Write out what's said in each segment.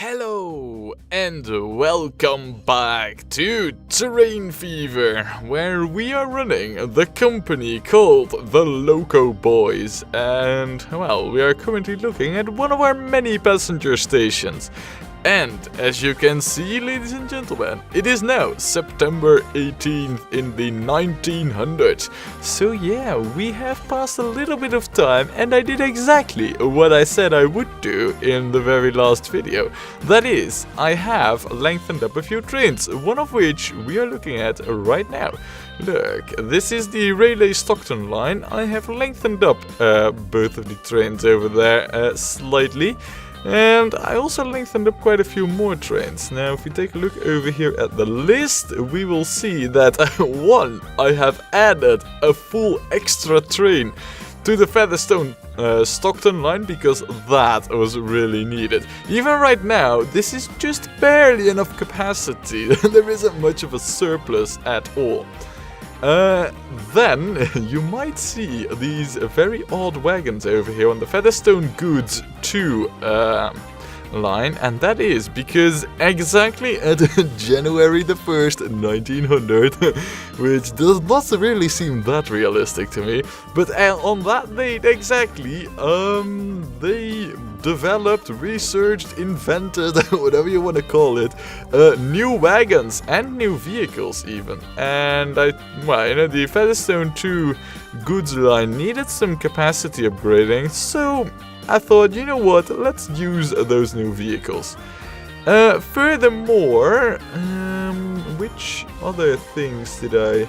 Hello and welcome back to Terrain Fever, where we are running the company called the Locoboys, and well, we are currently looking at one of our many passenger stations. And as you can see, ladies and gentlemen, it is now September 18th in the 1900s. So yeah, we have passed a little bit of time and I did exactly what I said I would do in the very last video. That is, I have lengthened up a few trains, one of which we are looking at right now. Look, this is the Raleigh Stockton line. I have lengthened up both of the trains over there slightly. And I also lengthened up quite a few more trains. Now, if we take a look over here at the list, we will see that, one, I have added a full extra train to the Featherstone Stockton line because that was really needed. Even right now, this is just barely enough capacity. There isn't much of a surplus at all. Then you might see these very odd wagons over here on the Featherstone Goods 2 line, and that is because exactly at January the 1st, 1900, which does not really seem that realistic to me, but on that date exactly, they developed, researched, invented, whatever you want to call it, new wagons and new vehicles even. And the Featherstone 2 goods line needed some capacity upgrading, so I thought, you know what, let's use those new vehicles. Furthermore, which other things did I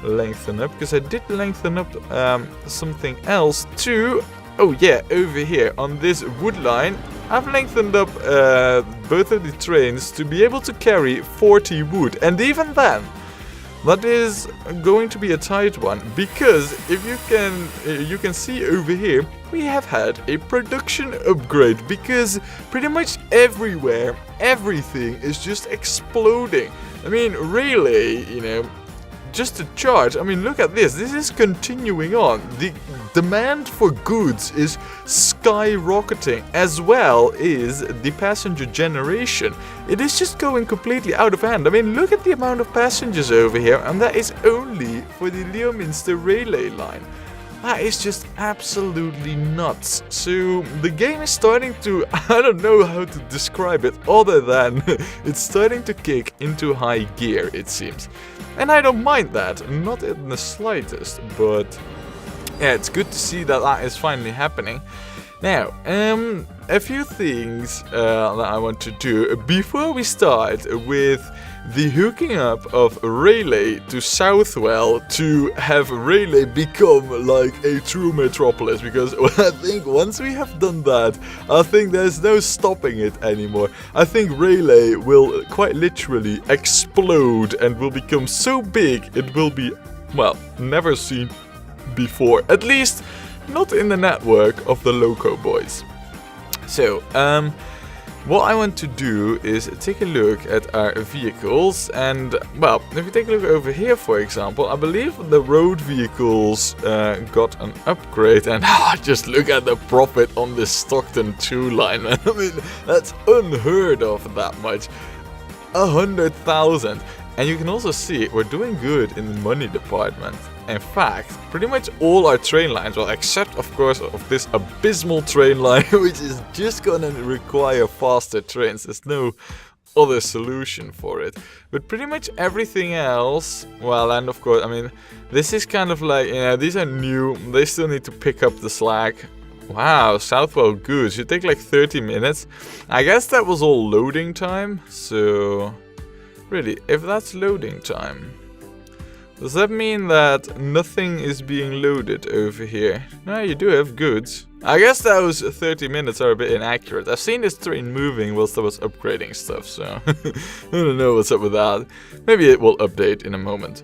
lengthen up? Because I did lengthen up something else too. Oh yeah, over here on this wood line, I've lengthened up both of the trains to be able to carry 40 wood. And even then, that is going to be a tight one, because if you can see over here, we have had a production upgrade, because pretty much everywhere, everything is just exploding. I mean, really, just to charge. I mean, look at this. This is continuing on. The demand for goods is skyrocketing, as well as the passenger generation. It is just going completely out of hand. I mean, look at the amount of passengers over here, and that is only for the Leominster Raleigh line. That is just absolutely nuts. So the game is starting to, I don't know how to describe it other than it's starting to kick into high gear, it seems. And I don't mind that, not in the slightest, but yeah, it's good to see that that is finally happening. Now, a few things that I want to do before we start with the hooking up of Raleigh to Southwell to have Raleigh become like a true metropolis, because I think once we have done that, I think there's no stopping it anymore. I think Raleigh will quite literally explode and will become so big it will be, well, never seen before. At least not in the network of the Locoboys. So, what I want to do is take a look at our vehicles, and well, if you take a look over here, for example, I believe the road vehicles got an upgrade, and just look at the profit on this Stockton 2 line. I mean, that's unheard of, that much. 100,000. And you can also see we're doing good in the money department. In fact, pretty much all our train lines, well, except of course of this abysmal train line, which is just gonna require faster trains. There's no other solution for it. But pretty much everything else, well, and of course, I mean, this is kind of like, these are new. They still need to pick up the slack. Wow, Southwell Goods should take like 30 minutes. I guess that was all loading time, so really, if that's loading time, does that mean that nothing is being loaded over here? No, you do have goods. I guess those 30 minutes are a bit inaccurate. I've seen this train moving whilst I was upgrading stuff, so I don't know what's up with that. Maybe it will update in a moment.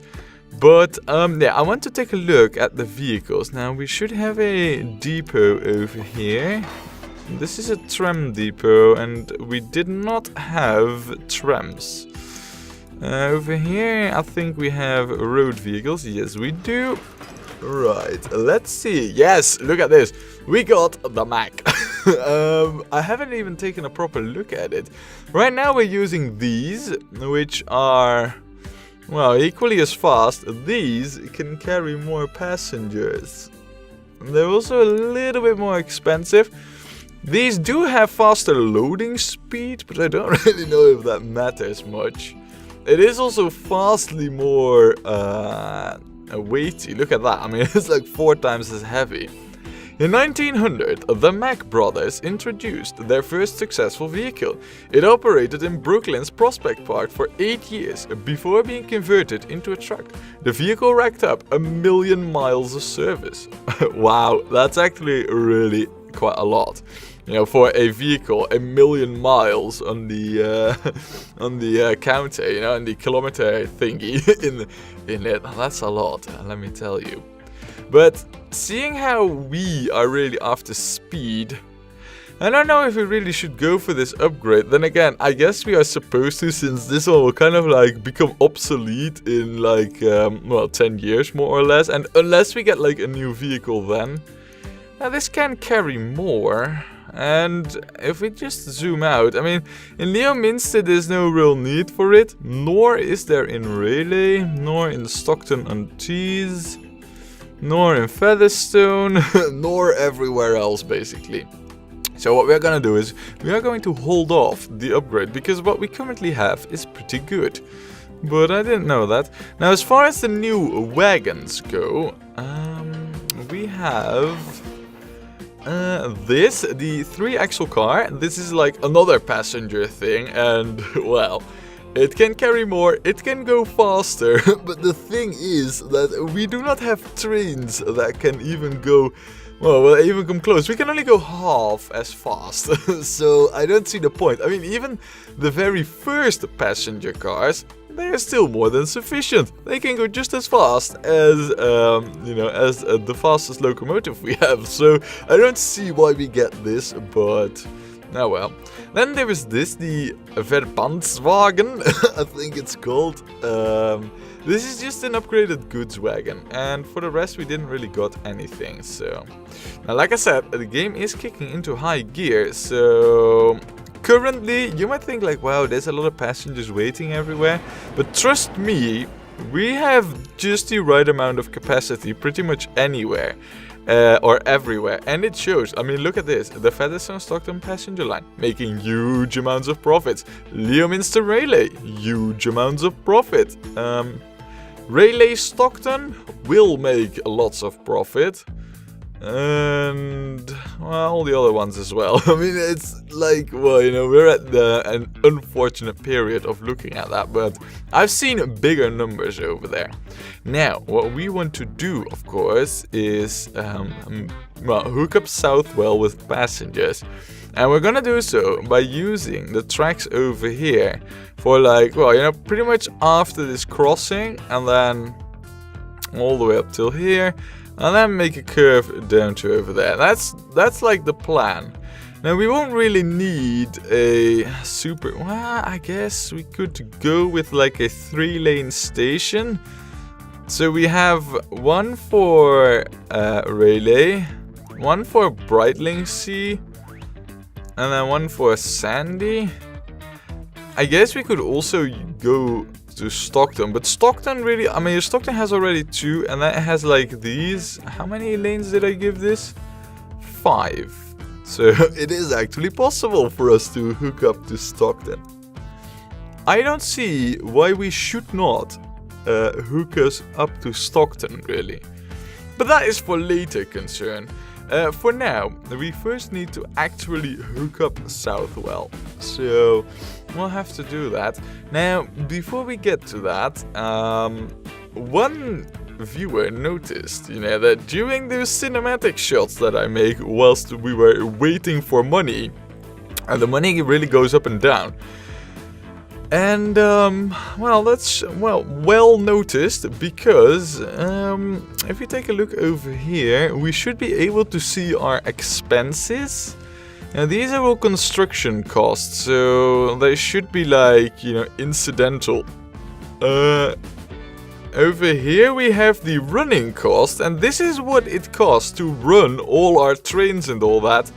But yeah, I want to take a look at the vehicles. Now, we should have a depot over here. This is a tram depot, and we did not have trams. Over here, I think we have road vehicles. Yes, we do. Right, let's see. Yes, look at this. We got the Mac. I haven't even taken a proper look at it. Right now we're using these, which are, well, equally as fast. These can carry more passengers. They're also a little bit more expensive. These do have faster loading speed, but I don't really know if that matters much. It is also vastly more weighty. Look at that. I mean, it's like 4 times as heavy. In 1900, the Mack brothers introduced their first successful vehicle. It operated in Brooklyn's Prospect Park for 8 years before being converted into a truck. The vehicle racked up 1,000,000 miles of service. Wow, that's actually really quite a lot. You know, for a vehicle, 1,000,000 miles on the counter, you know, and the kilometer thingy in it. That's a lot, let me tell you. But seeing how we are really after speed, I don't know if we really should go for this upgrade. Then again, I guess we are supposed to, since this one will kind of like become obsolete in like, well, 10 years more or less. And unless we get like a new vehicle then. Now this can carry more. And if we just zoom out, I mean, in Leominster there's no real need for it. Nor is there in Raleigh, nor in Stockton-on-Tees. Nor in Featherstone, nor everywhere else basically. So what we're gonna do is, we are going to hold off the upgrade, because what we currently have is pretty good. But I didn't know that. Now as far as the new wagons go, we have this, the 3-axle car. This is like another passenger thing, and well, it can carry more, it can go faster, but the thing is that we do not have trains that can even go, well, even come close. We can only go half as fast, so I don't see the point. I mean, even the very first passenger cars, they are still more than sufficient. They can go just as fast as, you know, as the fastest locomotive we have, so I don't see why we get this, but oh well. Then there is this, the Verbandswagen, I think it's called. This is just an upgraded goods wagon, and for the rest we didn't really got anything, so. Now like I said, the game is kicking into high gear, so currently you might think like, wow, there's a lot of passengers waiting everywhere, but trust me, we have just the right amount of capacity pretty much anywhere. Or everywhere, and it shows. I mean, look at this, the Featherstone-Stockton passenger line, making huge amounts of profits. Leominster-Raleigh, huge amounts of profit. Raleigh-Stockton will make lots of profit. And, well, all the other ones as well. I mean, it's like, well, you know, we're at an unfortunate period of looking at that, but I've seen bigger numbers over there. Now, what we want to do, of course, is, well, hook up Southwell with passengers. And we're gonna do so by using the tracks over here for like, well, you know, pretty much after this crossing, and then all the way up till here. And then make a curve down to over there. That's like the plan. Now we won't really need a super, well, I guess we could go with like a 3-lane station. So we have one for Raleigh, one for Brightlingsea, and then one for Sandy. I guess we could also go to Stockton, but Stockton really, I mean, Stockton has already 2, and then it has like these. How many lanes did I give this? 5. So it is actually possible for us to hook up to Stockton. I don't see why we should not hook us up to Stockton, really. But that is for later concern. For now, we first need to actually hook up Southwell. So we'll have to do that. Now, before we get to that, one viewer noticed, you know, that during those cinematic shots that I make whilst we were waiting for money, and the money really goes up and down. And, well, that's, well noticed, because, if you take a look over here, we should be able to see our expenses. Now, these are all construction costs, so they should be like, you know, incidental. Over here we have the running cost, and this is what it costs to run all our trains and all that.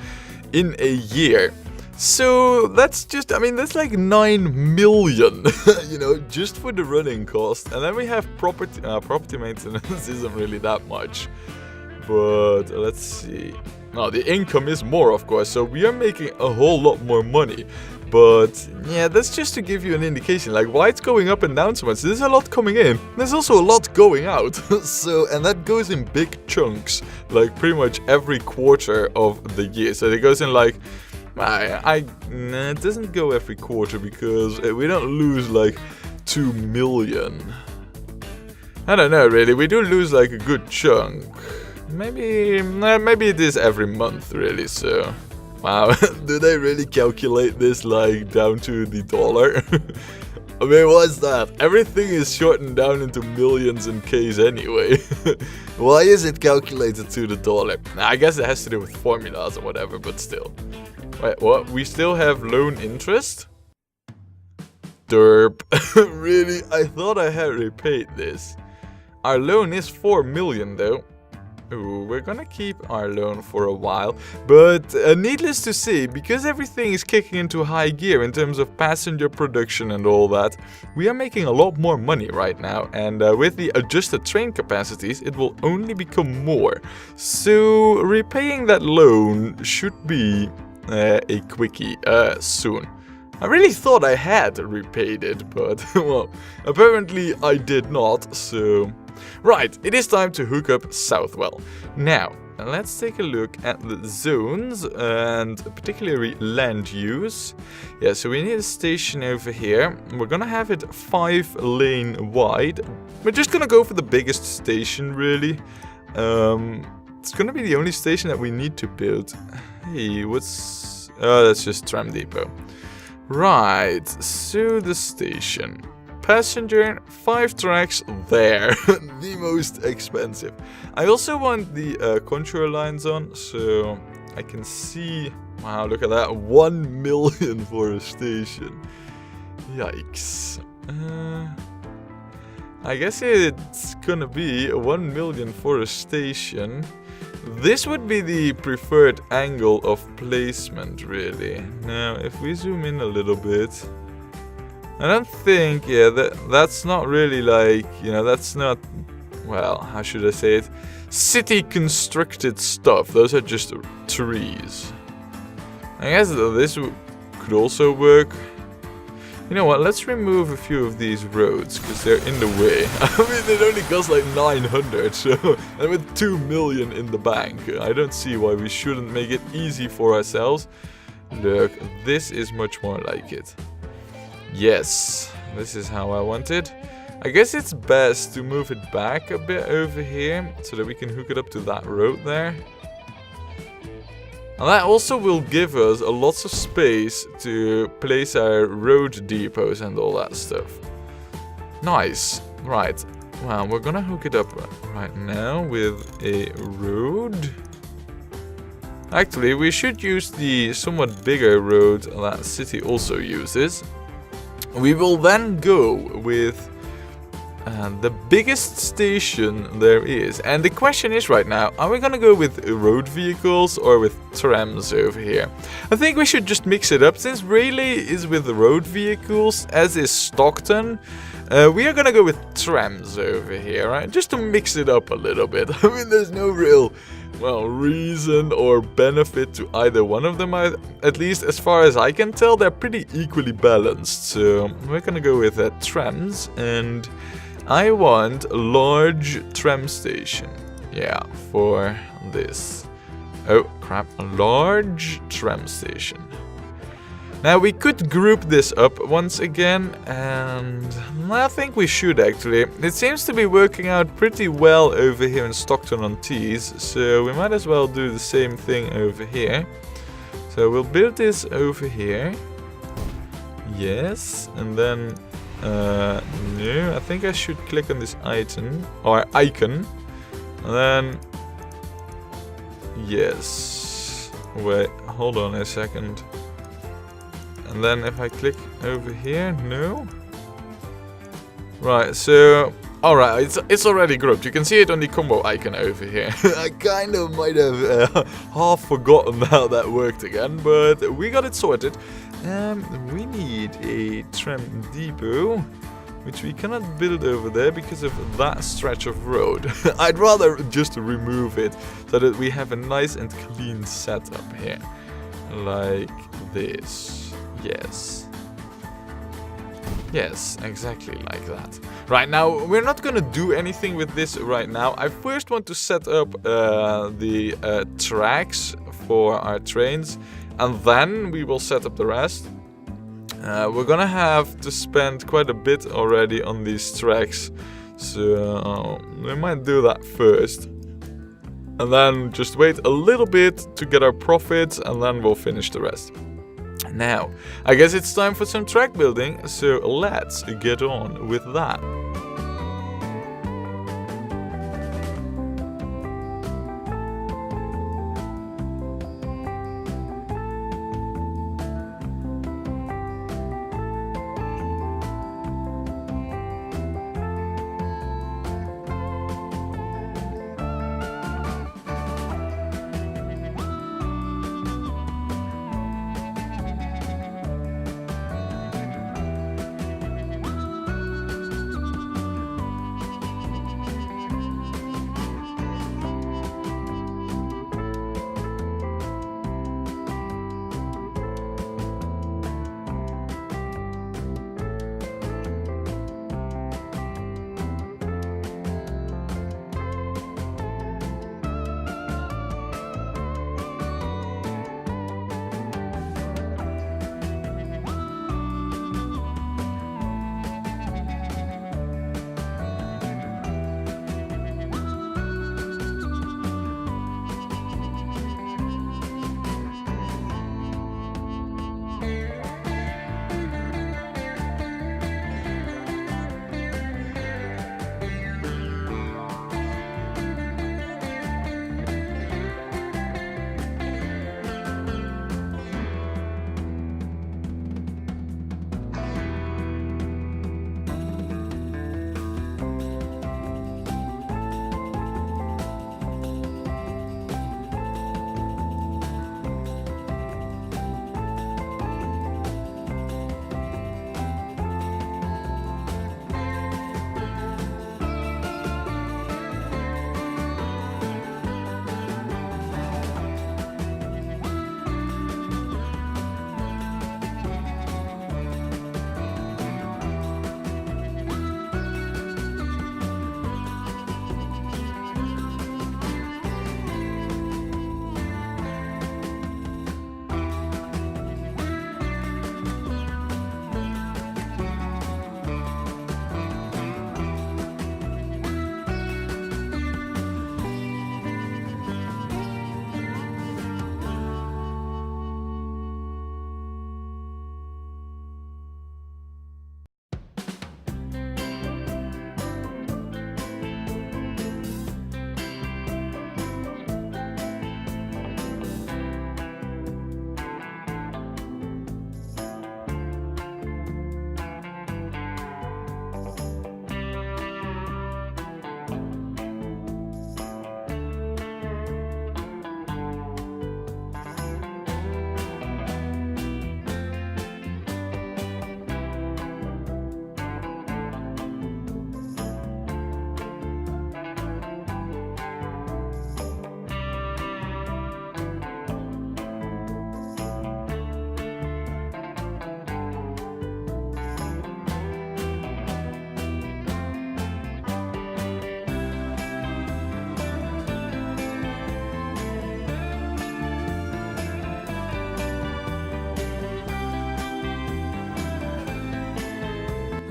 in a year. So that's just, I mean, that's like 9 million, you know, just for the running cost. And then we have property maintenance isn't really that much. But let's see. Now, the income is more, of course, so we are making a whole lot more money. But yeah, that's just to give you an indication, like why it's going up and down so much. There's a lot coming in, there's also a lot going out. So, and that goes in big chunks, like pretty much every quarter of the year. So it goes in like, it doesn't go every quarter because we don't lose like 2 million. I don't know really, we do lose like a good chunk. Maybe it is every month really, so... Wow, do they really calculate this like down to the dollar? I mean, what's that? Everything is shortened down into millions and Ks anyway. Why is it calculated to the dollar? I guess it has to do with formulas or whatever, but still. Wait, what? We still have loan interest? Derp. Really? I thought I had repaid this. Our loan is 4 million though. Ooh, we're gonna keep our loan for a while, but needless to say, because everything is kicking into high gear in terms of passenger production and all that, we are making a lot more money right now, and with the adjusted train capacities, it will only become more. So, repaying that loan should be a quickie soon. I really thought I had repaid it, but, well, apparently I did not, so... Right, it is time to hook up Southwell. Now, let's take a look at the zones and particularly land use. Yeah, so we need a station over here. We're gonna have it 5-lane wide. We're just gonna go for the biggest station, really. It's gonna be the only station that we need to build. Hey, what's... Oh, that's just tram depot. Right, so the station. Passenger, 5 tracks there. The most expensive. I also want the contour lines on, so I can see... Wow, look at that. 1 million for a station. Yikes. I guess it's gonna be 1 million for a station. This would be the preferred angle of placement, really. Now, if we zoom in a little bit... I don't think, yeah, that's not really like, you know, that's not, well, how should I say it? City constructed stuff. Those are just trees. I guess this could also work. You know what, let's remove a few of these roads, because they're in the way. I mean, it only costs like 900, so, and with 2 million in the bank, I don't see why we shouldn't make it easy for ourselves. Look, this is much more like it. Yes, this is how I want it. I guess it's best to move it back a bit over here, so that we can hook it up to that road there. And that also will give us a lots of space to place our road depots and all that stuff. Nice. Right. Well, we're gonna hook it up right now with a road. Actually, we should use the somewhat bigger road that city also uses. We will then go with the biggest station there is. And the question is right now, are we gonna go with road vehicles or with trams over here? I think we should just mix it up. Since Rayleigh is with road vehicles, as is Stockton, we are gonna go with trams over here, right? Just to mix it up a little bit. I mean, there's no real... well, reason or benefit to either one of them. At least as far as I can tell, they're pretty equally balanced. So we're gonna go with trams, and I want a large tram station. Yeah, for this. Oh crap, a large tram station. Now we could group this up once again, and I think we should actually. It seems to be working out pretty well over here in Stockton-on-Tees, so we might as well do the same thing over here. So we'll build this over here. Yes, and then no, I think I should click on this icon, and then yes. Wait, hold on a second. And then if I click over here, no. Right, so Alright, it's already grouped. You can see it on the combo icon over here. I kind of might have half forgotten how that worked again, but we got it sorted. We need a tram depot, which we cannot build over there because of that stretch of road. I'd rather just remove it so that we have a nice and clean setup here. Like this. Yes. Yes, exactly like that. Right, now, we're not gonna do anything with this right now. I first want to set up the tracks for our trains, and then we will set up the rest. We're gonna have to spend quite a bit already on these tracks, so we might do that first. And then just wait a little bit to get our profits, and then we'll finish the rest. Now, I guess it's time for some track building, so let's get on with that.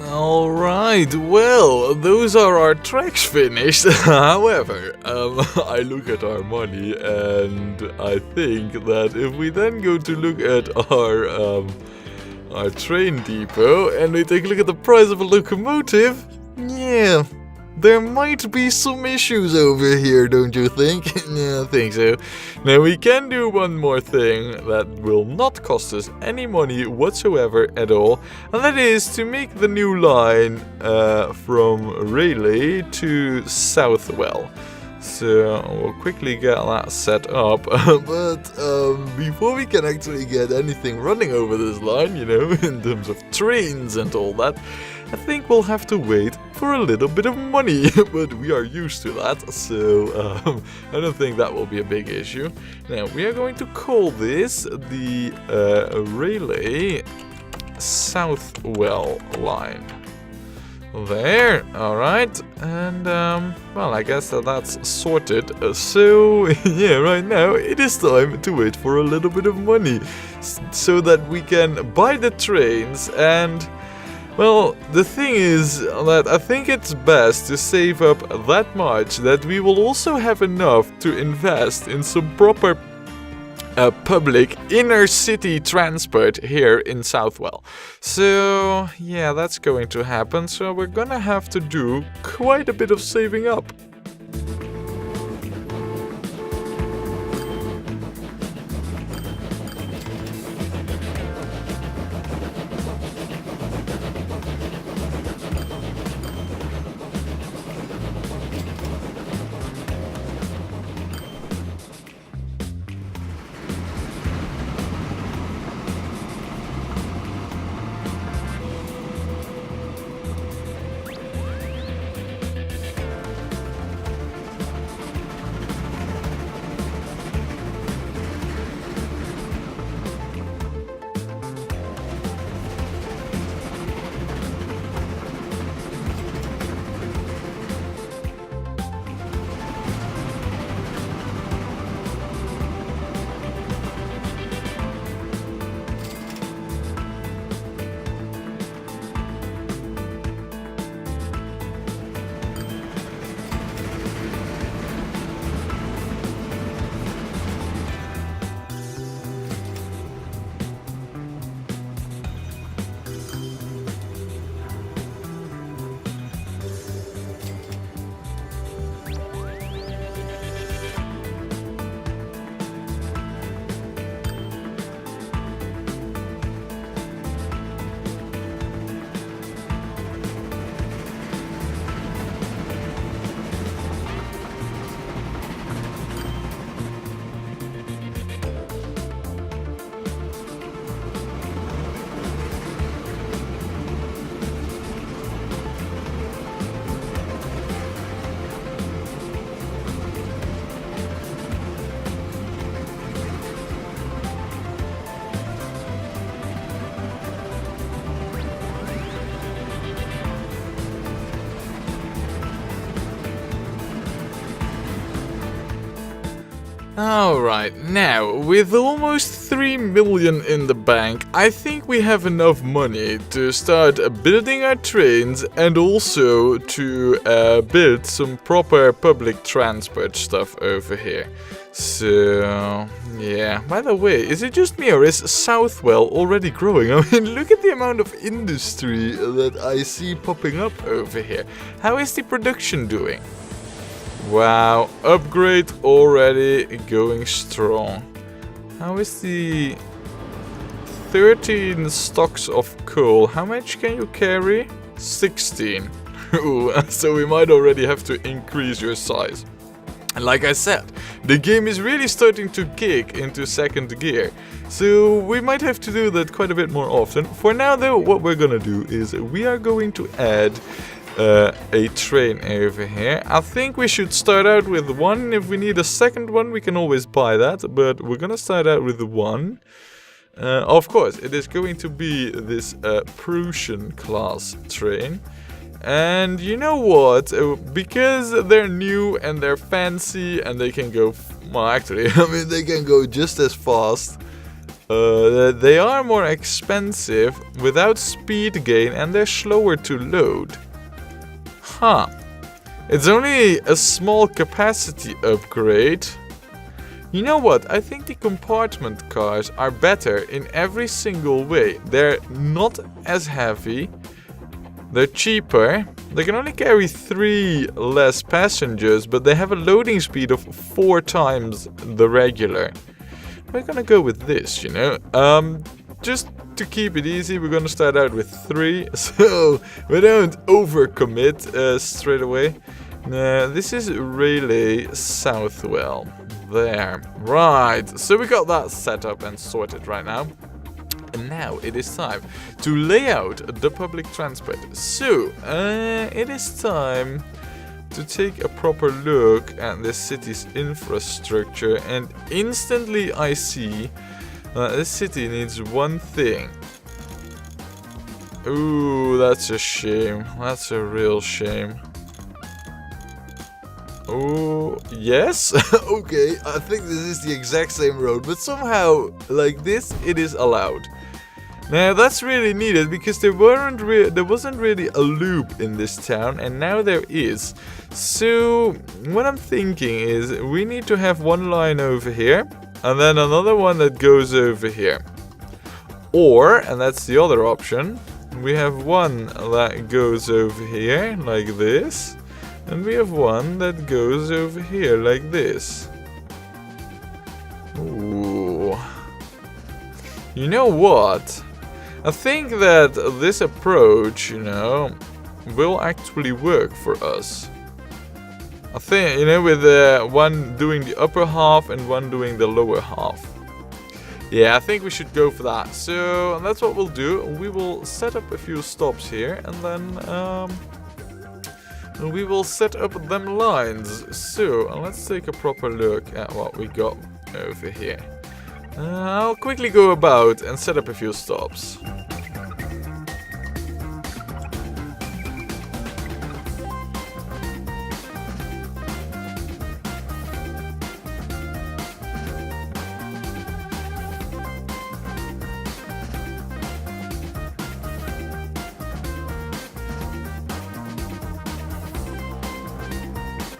Alright, well, those are our tracks finished. However, I look at our money and I think that if we then go to look at our train depot and we take a look at the price of a locomotive, yeah, There might be some issues over here, don't you think? Yeah, I think so. Now we can do one more thing that will not cost us any money whatsoever at all, and that is to make the new line from Rayleigh to Southwell. So we'll quickly get that set up, but before we can actually get anything running over this line, you know, in terms of trains and all that, I think we'll have to wait for a little bit of money, but we are used to that, so I don't think that will be a big issue. Now, we are going to call this the Rayleigh Southwell line. There, alright, and well, I guess that's sorted. So, yeah, right now it is time to wait for a little bit of money so that we can buy the trains. And, well, the thing is that I think it's best to save up that much that we will also have enough to invest in some proper public inner city transport here in Southwell. So yeah, that's going to happen, so we're gonna have to do quite a bit of saving up. Alright, now, with almost 3 million in the bank, I think we have enough money to start building our trains and also to build some proper public transport stuff over here. So, yeah. By the way, is it just me or is Southwell already growing? I mean, look at the amount of industry that I see popping up over here. How is the production doing? Wow, upgrade already going strong. How is the 13 stocks of coal? How much can you carry? 16. Ooh, so we might already have to increase your size. And like I said, the game is really starting to kick into second gear. So we might have to do that quite a bit more often. For now though, what we're gonna do is we are going to add a train over here. I think we should start out with one. If we need a second one, we can always buy that, but we're gonna start out with one. Of course, it is going to be this Prussian class train. And you know what? Because they're new and they're fancy and they can go, well actually, I mean they can go just as fast. They are more expensive without speed gain and they're slower to load. Huh. It's only a small capacity upgrade. You know what? I think the compartment cars are better in every single way. They're not as heavy. They're cheaper. They can only carry 3 less passengers, but they have a loading speed of 4 times the regular. We're gonna go with this, you know. Just to keep it easy, we're gonna start out with 3, so we don't overcommit straight away. Now, this is Rayleigh Southwell. There. Right, so we got that set up and sorted right now. And now it is time to lay out the public transport. So, it is time to take a proper look at this city's infrastructure, and instantly I see this city needs one thing. Ooh, that's a shame. That's a real shame. Oh, yes? Okay, I think this is the exact same road, but somehow, like this, it is allowed. Now, that's really needed because there wasn't really a loop in this town, and now there is. So, what I'm thinking is we need to have one line over here, and then another one that goes over here. Or, and that's the other option, we have one that goes over here, like this. And we have one that goes over here like this. Ooh. You know what? I think that this approach, you know, will actually work for us. I think, you know, with one doing the upper half and one doing the lower half. Yeah, I think we should go for that. So that's what we'll do. We will set up a few stops here and then we will set up them lines. So, let's take a proper look at what we got over here. I'll quickly go about and set up a few stops.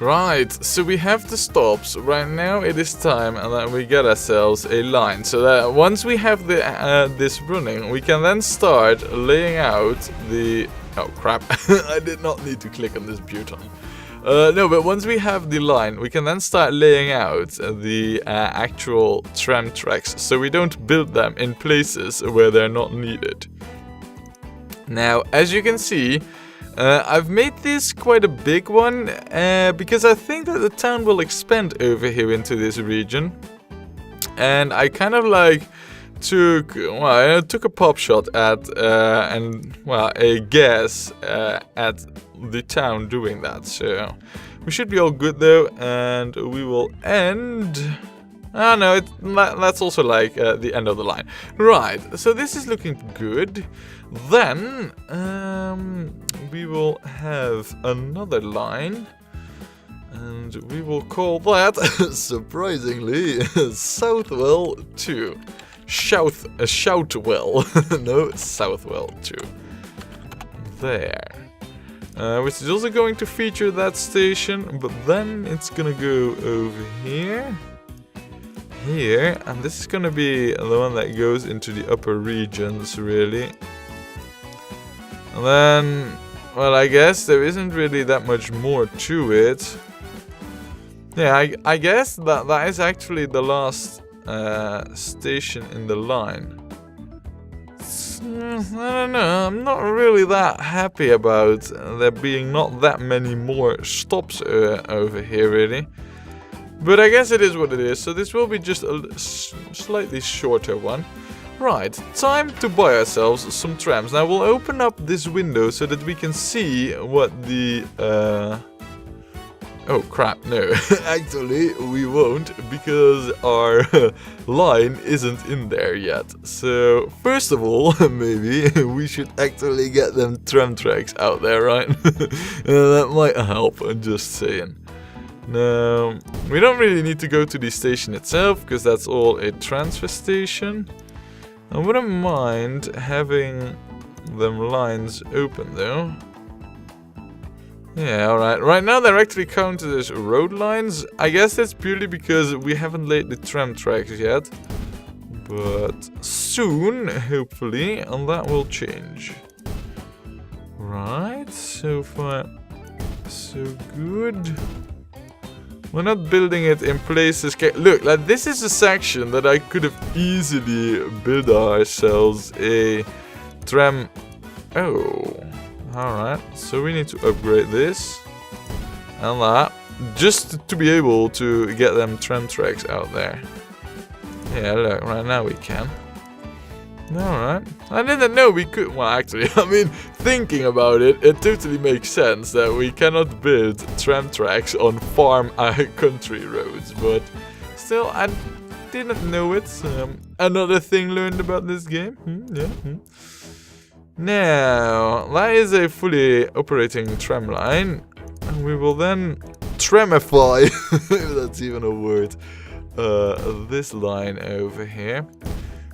Right, so we have the stops. Right now it is time and then we get ourselves a line. So that once we have the this running, we can then start laying out the... Oh crap, I did not need to click on this button. No, but once we have the line, we can then start laying out the actual tram tracks. So we don't build them in places where they're not needed. Now, as you can see, I've made this quite a big one because I think that the town will expand over here into this region. And I kind of like took a pop shot at a guess at the town doing that. So we should be all good though, and we will end. Oh no, that's also like the end of the line. Right, so this is looking good. Then we will have another line, and we will call that, surprisingly, Southwell 2. Shoutwell. No, Southwell 2. There. Which is also going to feature that station, but then it's gonna go over here. Here, and this is gonna be the one that goes into the upper regions, really. And then, well, I guess there isn't really that much more to it. Yeah, I guess that is actually the last station in the line. I don't know, I'm not really that happy about there being not that many more stops over here, really. But I guess it is what it is, so this will be just a slightly shorter one. Right, time to buy ourselves some trams. Now we'll open up this window so that we can see what the... Oh crap, no. Actually, we won't, because our line isn't in there yet. So, first of all, maybe we should actually get them tram tracks out there, right? That might help, I'm just saying. Now, we don't really need to go to the station itself, because that's all a transfer station. I wouldn't mind having them lines open though. Yeah, alright. Right now they're actually counted as road lines. I guess that's purely because we haven't laid the tram tracks yet. But soon, hopefully, and that will change. Right, so So far, so good. We're not building it in places. Look, like this is a section that I could have easily built ourselves a tram. Oh, alright. So we need to upgrade this and that just to be able to get them tram tracks out there. Yeah, look, right now we can. Alright. I didn't know we could. Well, actually, I mean, thinking about it, it totally makes sense that we cannot build tram tracks on farm country roads. But still, I didn't know it. Another thing learned about this game. Now, that is a fully operating tram line. And we will then tramify, if that's even a word, this line over here.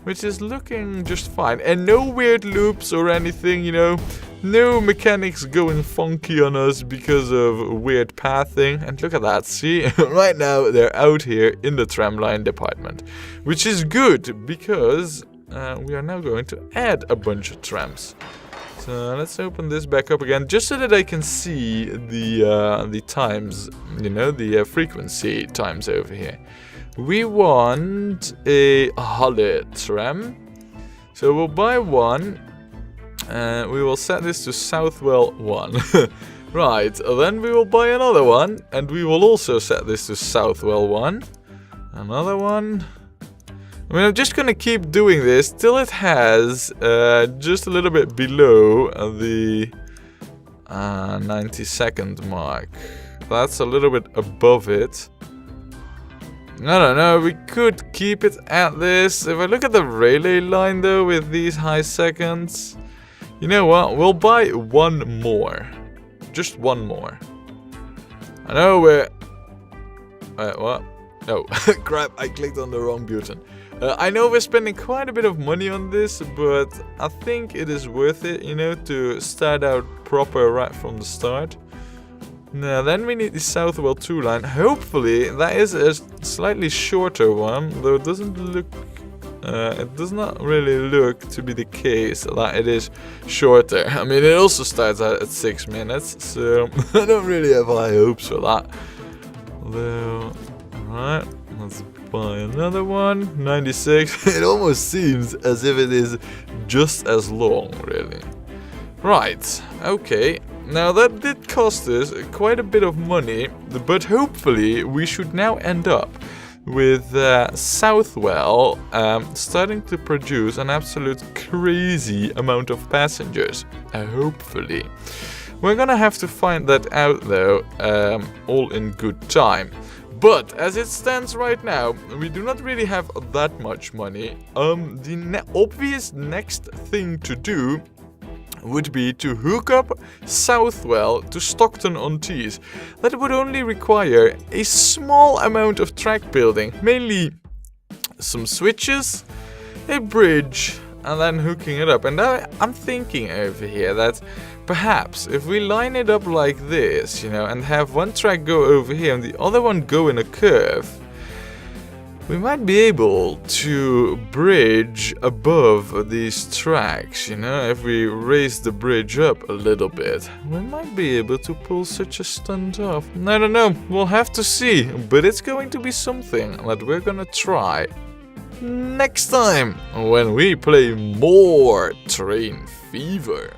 Which is looking just fine. And no weird loops or anything, you know. No mechanics going funky on us because of weird pathing. And look at that, see? Right now they're out here in the tramline department. Which is good because we are now going to add a bunch of trams. So let's open this back up again just so that I can see the times, you know, the frequency times over here. We want a Halle tram. So we'll buy one. We will set this to Southwell 1. Right, then we will buy another one. And we will also set this to Southwell 1. Another one. I mean, I'm just gonna keep doing this till it has just a little bit below the 90-second mark. That's a little bit above it. I don't know, we could keep it at this. If I look at the relay line though with these high seconds, you know what, we'll buy one more. Just one more. I know we're... Wait, what? Oh, crap, I clicked on the wrong button. I know we're spending quite a bit of money on this, but I think it is worth it, you know, to start out proper right from the start. Now, then we need the Southwell 2 line. Hopefully, that is a slightly shorter one, though it doesn't look... it does not really look to be the case that it is shorter. I mean, it also starts out at 6 minutes, so I don't really have high hopes for that. Although, alright, let's buy another one. 96. It almost seems as if it is just as long, really. Right, okay. Now that did cost us quite a bit of money, but hopefully we should now end up with Southwell starting to produce an absolute crazy amount of passengers. Hopefully. We're gonna have to find that out though, all in good time. But as it stands right now, we do not really have that much money. The obvious next thing to do would be to hook up Southwell to Stockton-on-Tees. That would only require a small amount of track building, mainly some switches, a bridge, and then hooking it up. And I'm thinking over here that perhaps if we line it up like this, you know, and have one track go over here and the other one go in a curve, we might be able to bridge above these tracks, you know, if we raise the bridge up a little bit. We might be able to pull such a stunt off. I don't know, we'll have to see, but it's going to be something that we're gonna try next time when we play more Train Fever.